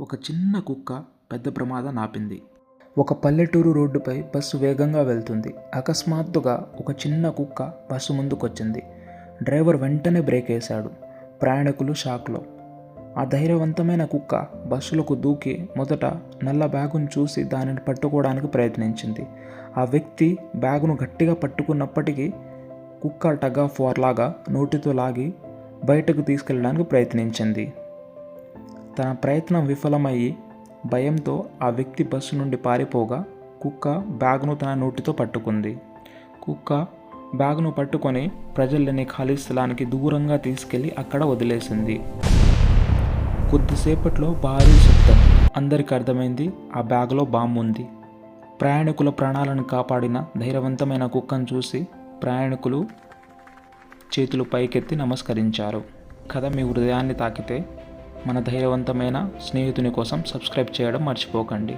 ఒక చిన్న కుక్క పెద్ద ప్రమాదం ఆపింది. ఒక పల్లెటూరు రోడ్డుపై బస్సు వేగంగా వెళ్తుంది. అకస్మాత్తుగా ఒక చిన్న కుక్క బస్సు ముందుకొచ్చింది. డ్రైవర్ వెంటనే బ్రేక్ వేశాడు. ప్రయాణికులు షాక్లో. ఆ ధైర్యవంతమైన కుక్క బస్సులకు దూకి మొదట నల్ల బ్యాగును చూసి దానిని పట్టుకోవడానికి ప్రయత్నించింది. ఆ వ్యక్తి బ్యాగును గట్టిగా పట్టుకున్నప్పటికీ కుక్క టగ్ ఆఫ్ వార్ లాగా నోటితో లాగి బయటకు తీసుకెళ్ళడానికి ప్రయత్నించింది. తన ప్రయత్నం విఫలమయ్యి భయంతో ఆ వ్యక్తి బస్సు నుండి పారిపోగా కుక్క బ్యాగును తన నోటితో పట్టుకుంది. కుక్క బ్యాగును పట్టుకొని ప్రజల్ని ఖాళీ స్థలానికి దూరంగా తీసుకెళ్లి అక్కడ వదిలేసింది. కొద్దిసేపట్లో భారీ శబ్దం. అందరికీ అర్థమైంది ఆ బ్యాగులో బాంబు ఉంది. ప్రయాణికుల ప్రాణాలను కాపాడిన ధైర్యవంతమైన కుక్కను చూసి ప్రయాణికులు చేతులు పైకెత్తి నమస్కరించారు. కథ మీ హృదయాన్ని తాకితే మన ధైర్యవంతమైన స్నేహితుని కోసం సబ్స్క్రైబ్ చేయడం మర్చిపోకండి.